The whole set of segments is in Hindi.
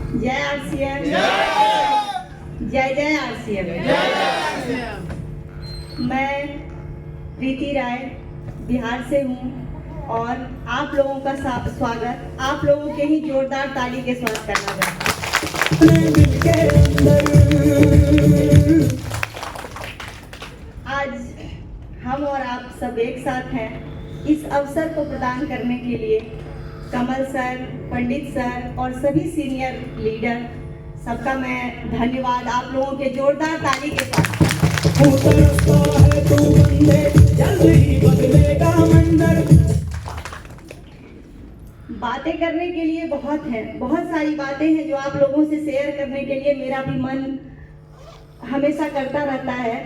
जय आरसीएम, जय जय आरसीएम। मैं प्रीति राय बिहार से हूँ और आप लोगों का स्वागत आप लोगों के ही जोरदार ताली के साथ करना चाहती हूँ। आज हम और आप सब एक साथ हैं इस अवसर को प्रदान करने के लिए। कमल सर, पंडित सर और सभी सीनियर लीडर सबका मैं धन्यवाद आप लोगों के जोरदार ताली के साथ। बातें करने के लिए बहुत सारी बातें हैं जो आप लोगों से शेयर करने के लिए मेरा भी मन हमेशा करता रहता है,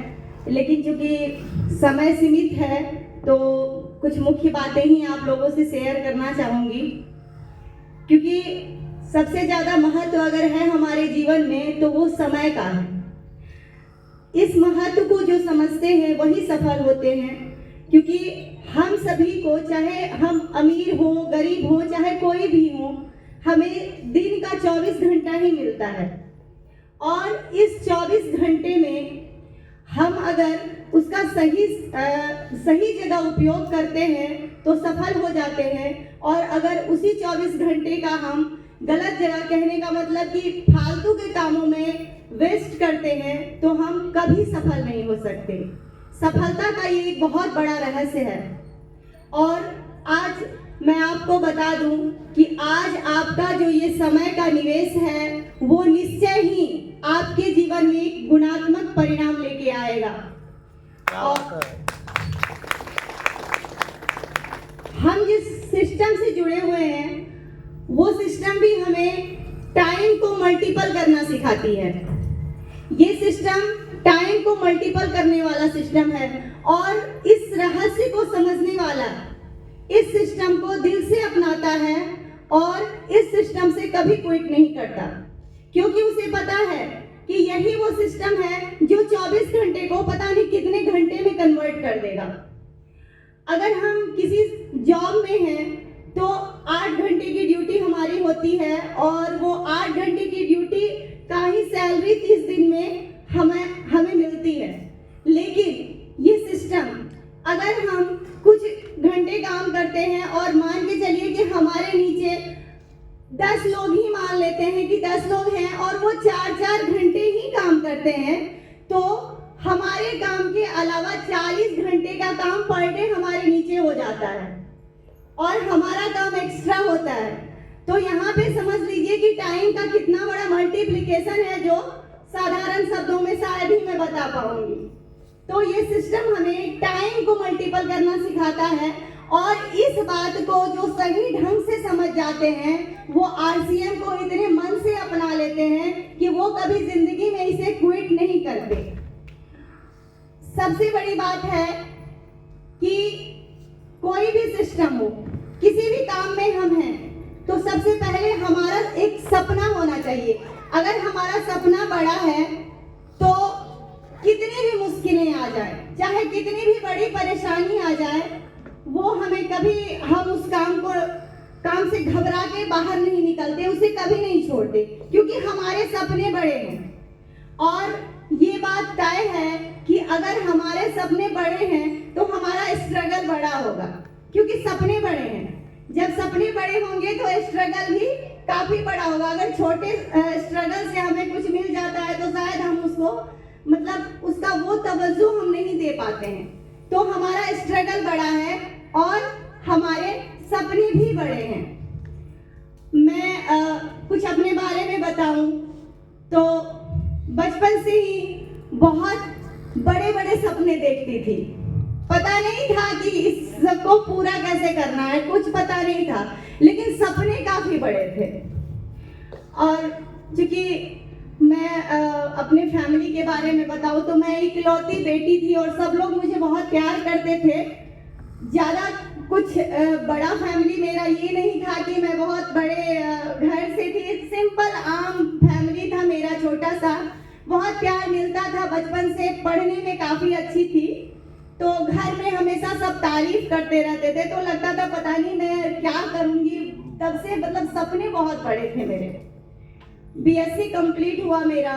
लेकिन चूंकि समय सीमित है तो कुछ मुख्य बातें ही आप लोगों से शेयर करना चाहूंगी। क्योंकि सबसे ज्यादा महत्व अगर है हमारे जीवन में तो वो समय का है। इस महत्व को जो समझते हैं वही सफल होते हैं, क्योंकि हम सभी को, चाहे हम अमीर हो, गरीब हो, चाहे कोई भी हो, हमें दिन का 24 घंटा ही मिलता है और इस 24 घंटे में हम अगर उसका सही जगह उपयोग करते हैं तो सफल हो जाते हैं, और अगर उसी 24 घंटे का हम गलत जगह, कहने का मतलब कि फालतू के कामों में वेस्ट करते हैं तो हम कभी सफल नहीं हो सकते। सफलता का ये एक बहुत बड़ा रहस्य है। और आज मैं आपको बता दूं कि आज आपका जो ये समय का निवेश है वो निश्चय ही आपके जीवन में एक गुणात्मक परिणाम लेके आएगा। और हम जिस सिस्टम से जुड़े हुए हैं वो सिस्टम भी हमें टाइम को मल्टीपल करना सिखाती है। ये सिस्टम टाइम को मल्टीपल करने वाला सिस्टम है और इस रहस्य को समझने वाला इस सिस्टम को दिल से अपनाता है और इस सिस्टम से कभी क्विट नहीं करता, क्योंकि उसे पता है कि यही वो सिस्टम है जो 24 घंटे को पता नहीं कितने घंटे में कन्वर्ट कर देगा। अगर हम किसी जॉब में हैं तो 8 घंटे की ड्यूटी हमारी होती है और वो 8 घंटे की ड्यूटी का ही सैलरी 30 दिन में हमें मिलती है। लेकिन ये सिस्टम, अगर हम कुछ घंटे काम करते हैं और मान के चलिए कि हमारे नीचे 10 लोग ही, मान लेते हैं कि 10 लोग हैं और वो 4-4 घंटे ही काम करते हैं, तो हमारे काम के अलावा 40 घंटे का काम पर डे हमारे नीचे हो जाता है और हमारा काम एक्स्ट्रा होता है। तो यहाँ पे समझ लीजिए कि टाइम का कितना बड़ा मल्टीप्लिकेशन है जो साधारण शब्दों में शायद ही मैं बता पाऊंगी। तो ये सिस्टम हमें टाइम को मल्टीपल करना सिखाता है और इस बात को जो सही ढंग से समझ जाते हैं वो आरसीएम को इतने मन से अपना लेते हैं कि वो कभी जिंदगी में इसे क्विट नहीं करते। सबसे बड़ी बात है कि कोई भी सिस्टम हो, किसी भी काम में हम हैं तो सबसे पहले हमारा एक सपना होना चाहिए। अगर हमारा सपना बड़ा है तो कितनी भी मुश्किलें आ जाए, चाहे कितनी भी बड़ी परेशानी आ जाए, वो हमें कभी, हम उस काम से घबरा के बाहर नहीं निकलते, उसे कभी नहीं छोड़ते, क्योंकि हमारे सपने बड़े हैं। और ये बात तय है कि अगर हमारे सपने बड़े हैं तो हमारा स्ट्रगल बड़ा होगा, क्योंकि सपने बड़े हैं। जब सपने बड़े होंगे तो स्ट्रगल भी काफी बड़ा होगा। अगर छोटे स्ट्रगल से हमें कुछ मिल जाता है तो शायद हम उसको, मतलब उसका वो तवज्जो हम नहीं दे पाते हैं। तो हमारा स्ट्रगल बड़ा है और हमारे सपने भी बड़े हैं। मैं कुछ अपने बारे में बताऊं तो बचपन से ही बहुत बड़े बड़े सपने देखती थी। पता नहीं था कि इस सबको पूरा कैसे करना है, कुछ पता नहीं था, लेकिन सपने काफी बड़े थे। और चूंकि मैं अपने फैमिली के बारे में बताऊं तो मैं इकलौती बेटी थी और सब लोग मुझे बहुत प्यार करते थे। ज़्यादा कुछ बड़ा फैमिली मेरा ये नहीं था कि मैं बहुत बड़े घर से थी, सिंपल आम फैमिली था मेरा, छोटा सा। बहुत प्यार मिलता था बचपन से, पढ़ने में काफ़ी अच्छी थी, तो घर में हमेशा सब तारीफ करते रहते थे, तो लगता था पता नहीं मैं क्या करूँगी। तब से मतलब सपने बहुत बड़े थे मेरे। बीएससी कंप्लीट हुआ मेरा,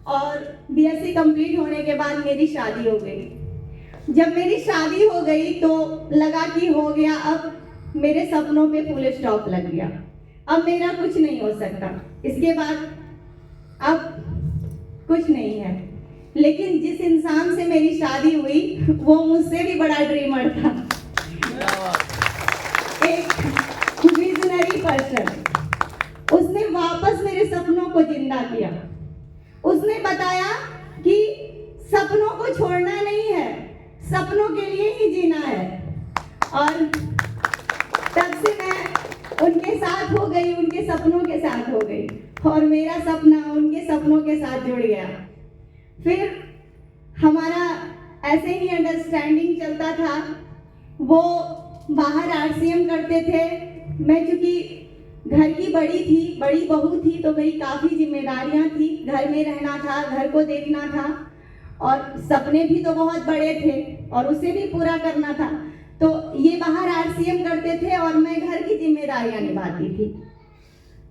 और बीएससी कंप्लीट होने के बाद मेरी शादी हो गई। जब मेरी शादी हो गई तो लगा कि हो गया, अब मेरे सपनों पे फुल स्टॉप लग गया, अब मेरा कुछ नहीं हो सकता, इसके बाद अब कुछ नहीं है। लेकिन जिस इंसान से मेरी शादी हुई वो मुझसे भी बड़ा ड्रीमर था, एक विजनरी पर्सन। उसने वापस मेरे सपनों को जिंदा किया। उसने बताया कि सपनों को छोड़ना नहीं है, सपनों के लिए ही जीना है। और तब से मैं उनके साथ हो गई, उनके सपनों के साथ हो गई, और मेरा सपना उनके सपनों के साथ जुड़ गया। फिर हमारा ऐसे ही अंडरस्टैंडिंग चलता था। वो बाहर आरसीएम करते थे, मैं चूंकि घर की बड़ी थी, बड़ी बहू थी, तो मेरी काफ़ी जिम्मेदारियां थी, घर में रहना था, घर को देखना था, और सपने भी तो बहुत बड़े थे और उसे भी पूरा करना था। तो ये बाहर आरसीएम करते थे और मैं घर की जिम्मेदारियां निभाती थी।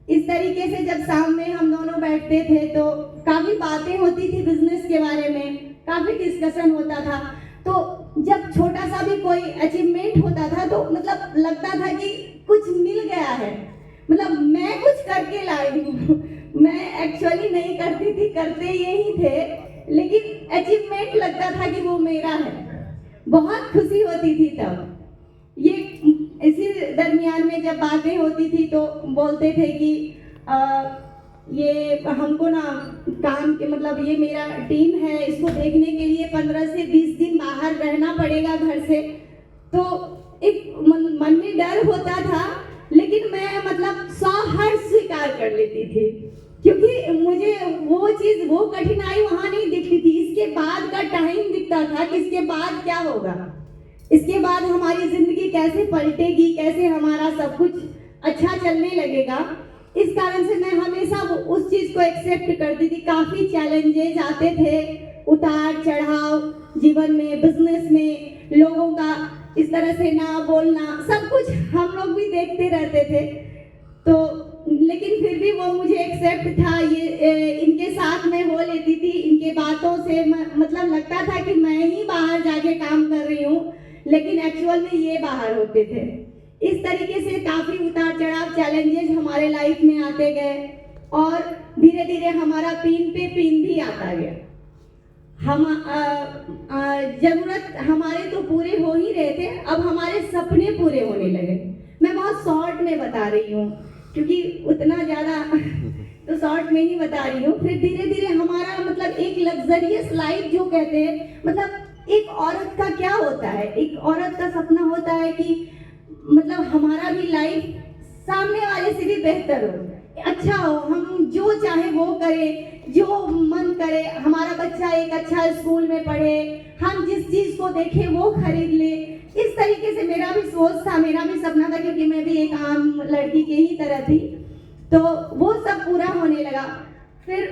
इस तरीके से जब शाम में हम दोनों बैठते थे तो काफ़ी बातें होती थी बिजनेस के बारे में, काफ़ी डिस्कशन होता था। तो जब छोटा सा भी कोई अचीवमेंट होता था तो मतलब लगता था कि कुछ मिल गया है, मतलब मैं कुछ करके लाई हूँ। मैं एक्चुअली नहीं करती थी, करते यही थे, लेकिन अचीवमेंट लगता था कि वो मेरा है। बहुत खुशी होती थी तब। ये इसी दरमियान में जब बातें होती थी तो बोलते थे कि ये हमको ना काम के मतलब ये मेरा टीम है, इसको देखने के लिए 15 से 20 दिन बाहर रहना पड़ेगा घर से। तो एक मन में डर होता था, लेकिन मैं मतलब हर स्वीकार कर लेती थी, क्योंकि मुझे वो चीज़, वो कठिनाई वहाँ नहीं दिखती थी। इसके बाद का टाइम दिखता था कि इसके बाद क्या होगा, इसके बाद हमारी जिंदगी कैसे पलटेगी, कैसे हमारा सब कुछ अच्छा चलने लगेगा। इस कारण से मैं हमेशा उस चीज़ को एक्सेप्ट करती थी। काफ़ी चैलेंजेस आते थे, उतार चढ़ाव जीवन में, बिजनेस में, लोगों का इस तरह से ना बोलना, सब कुछ हम लोग भी देखते रहते थे। तो लेकिन फिर भी वो मुझे एक्सेप्ट था, ये इनके साथ मैं हो लेती थी। इनके बातों से मतलब लगता था कि मैं ही बाहर जाके काम कर रही हूँ, लेकिन एक्चुअल में ये बाहर होते थे। इस तरीके से काफ़ी उतार चढ़ाव, चैलेंजेस हमारे लाइफ में आते गए, और धीरे धीरे हमारा पिन पे पिन भी आता गया। हम जरूरत हमारे तो पूरे हो ही रहे थे, अब हमारे सपने पूरे होने लगे। मैं बहुत शॉर्ट में बता रही हूँ, क्योंकि उतना ज़्यादा तो शॉर्ट में ही बता रही हूँ। फिर धीरे धीरे हमारा मतलब एक लग्जरियस लाइफ जो कहते हैं, मतलब एक औरत का क्या होता है, एक औरत का सपना होता है कि मतलब हमारा भी लाइफ सामने वाले से भी बेहतर हो, अच्छा हो, हम जो चाहे वो करें, जो मन करे, हमारा बच्चा एक अच्छा स्कूल में पढ़े, हम जिस चीज़ को देखें वो खरीद ले। इस तरीके से मेरा भी सोच था, मेरा भी सपना था, क्योंकि मैं भी एक आम लड़की के ही तरह थी। तो वो सब पूरा होने लगा। फिर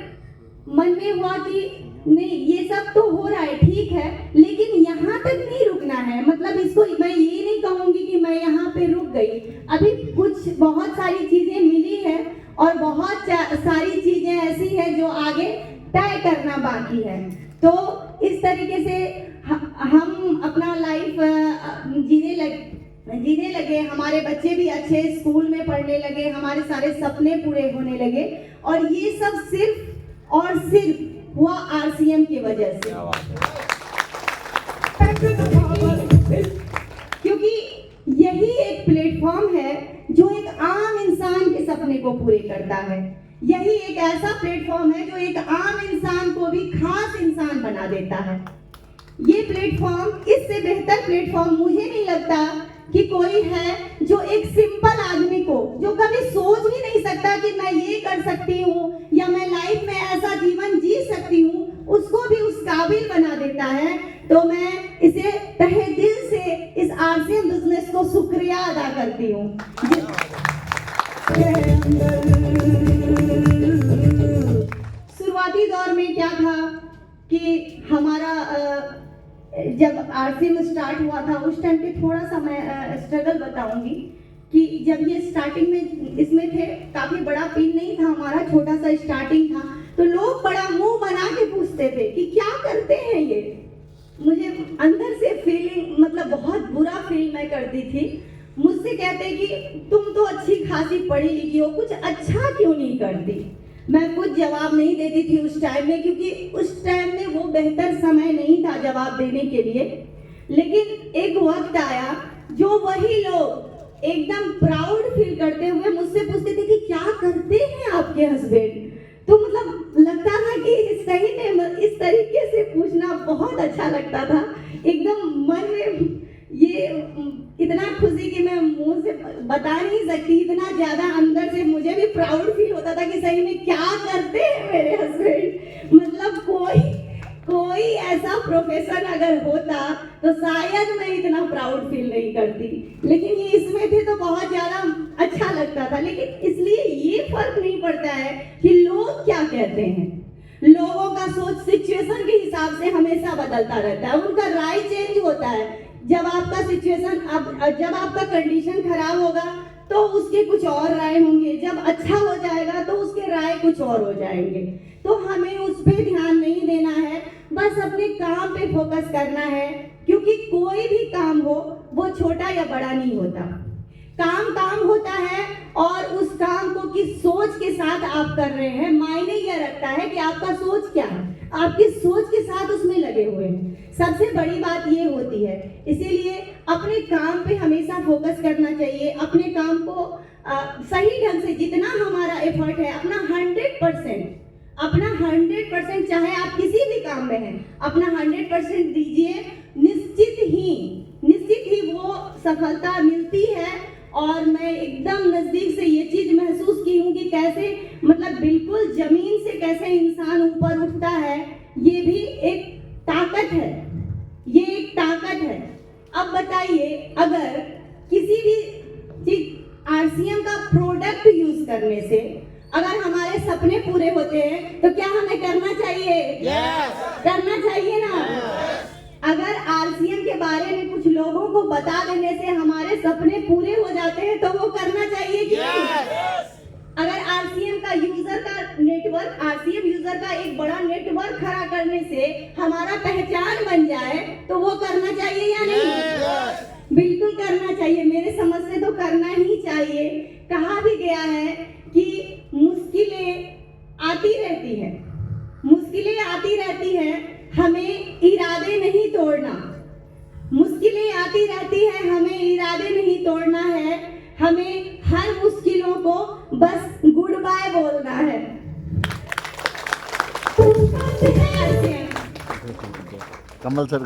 मन में हुआ कि नहीं, ये सब तो हो रहा है, ठीक है, लेकिन यहाँ तक नहीं रुकना है। मतलब इसको मैं ये नहीं कहूँगी कि मैं यहाँ पे रुक गई, अभी कुछ बहुत सारी चीज़ें मिली है और बहुत सारी चीज़ें ऐसी हैं जो आगे तय करना बाकी है। तो इस तरीके से हम अपना लाइफ जीने लगे, हमारे बच्चे भी अच्छे स्कूल में पढ़ने लगे, हमारे सारे सपने पूरे होने लगे, और ये सब सिर्फ और सिर्फ हुआ आरसीएम की वजह से। क्योंकि यही एक प्लेटफॉर्म है जो एक आम इंसान के सपने को पूरे करता है। यही एक ऐसा प्लेटफॉर्म है जो एक आम इंसान को भी खास इंसान बना देता है। ये प्लेटफॉर्म, इससे बेहतर प्लेटफॉर्म मुझे नहीं लगता कि कोई है, जो एक सिंपल आदमी को, जो कभी सोच भी नहीं सकता कि मैं ये कर सकती हूँ या मैं लाइफ में ऐसा जीवन जी सकती हूँ, उसको भी उस काबिल बना देता है। तो मैं इसे तहे दिल से इस आरसीएम बिजनेस को शुक्रिया अदा करती हूँ। शुरुआती दौर में क्या था कि हमारा जब आरसीएम स्टार्ट हुआ था, उस टाइम पे थोड़ा सा मैं स्ट्रगल बताऊंगी कि जब ये स्टार्टिंग में इसमें थे, काफ़ी बड़ा पिन नहीं था हमारा छोटा सा स्टार्टिंग था तो लोग बड़ा मुंह बना के पूछते थे कि क्या करते हैं ये। मुझे अंदर से फीलिंग मतलब बहुत बुरा फील मैं करती थी। मुझसे कहते कि तुम तो अच्छी खासी पढ़ी लिखी हो, कुछ अच्छा क्यों नहीं करती। मैं कुछ जवाब नहीं देती थी उस टाइम में, क्योंकि उस टाइम में वो बेहतर समय नहीं था जवाब देने के लिए। लेकिन एक वक्त आया जो वही लोग एकदम प्राउड फील करते हुए मुझसे पूछते थे कि क्या करते हैं आपके हस्बैंड। तो मतलब लगता था कि सही में इस तरीके से पूछना बहुत अच्छा लगता था। एकदम मन में ये इतना खुशी कि मैं मुंह से बता नहीं सकती, इतना ज्यादा अंदर से मुझे भी प्राउड फील होता था कि सही में क्या करते हैं मेरे हस्बैंड। मतलब कोई ऐसा प्रोफेशन अगर होता तो शायद मैं इतना प्राउड फील नहीं करती, लेकिन ये इसमें थे तो बहुत ज्यादा अच्छा लगता था। लेकिन इसलिए ये फर्क नहीं पड़ता है कि लोग क्या कहते हैं। लोगों का सोच सिचुएशन के हिसाब से हमेशा बदलता रहता है, उनका राय चेंज होता है। जब आपका सिचुएशन जब आपका कंडीशन खराब होगा तो उसके कुछ और राय होंगे, जब अच्छा हो जाएगा तो उसके राय कुछ और हो जाएंगे। तो हमें उस पे ध्यान नहीं देना है, बस अपने काम पे फोकस करना है, क्योंकि कोई भी काम हो वो छोटा या बड़ा नहीं होता। काम होता है और उस काम को किस सोच के साथ आप कर रहे हैं मायने यह रखता है कि आपका सोच क्या है, आप किस सोच के साथ उसमें लगे हुए हैं। सबसे बड़ी बात ये होती है। इसीलिए अपने काम पे हमेशा फोकस करना चाहिए। अपने काम को सही ढंग से जितना हमारा एफर्ट है अपना 100% चाहे आप किसी भी काम में हैं अपना 100% दीजिए। निश्चित ही वो सफलता मिलती है। और मैं एकदम नजदीक से ये चीज महसूस की हूँ कि कैसे मतलब बिल्कुल जमीन से कैसे इंसान ऊपर उठता है। ये भी एक ताकत है, ये एक ताकत है। अब बताइए, अगर किसी भी चीज आरसीएम का प्रोडक्ट यूज करने से अगर हमारे सपने पूरे होते हैं तो क्या हमें करना चाहिए? करना चाहिए ना। अगर आरसीएम के बारे में कुछ लोगों को बता देने से हमारे सपने पूरे हो जाते हैं तो वो करना चाहिए कि नहीं? अगर आरसीएम यूजर का एक बड़ा नेटवर्क खड़ा करने से हमारा पहचान बन जाए तो वो करना चाहिए या नहीं? बिल्कुल करना चाहिए। मेरे समझ से तो करना ही चाहिए। कहा भी गया है कि मुश्किलें आती रहती हैं, हमें इरादे नहीं तोड़ना। मुश्किलें आती रहती है, हमें इरादे नहीं तोड़ना है। हमें हर मुश्किलों को बस गुड बाय बोलना है। कमल सर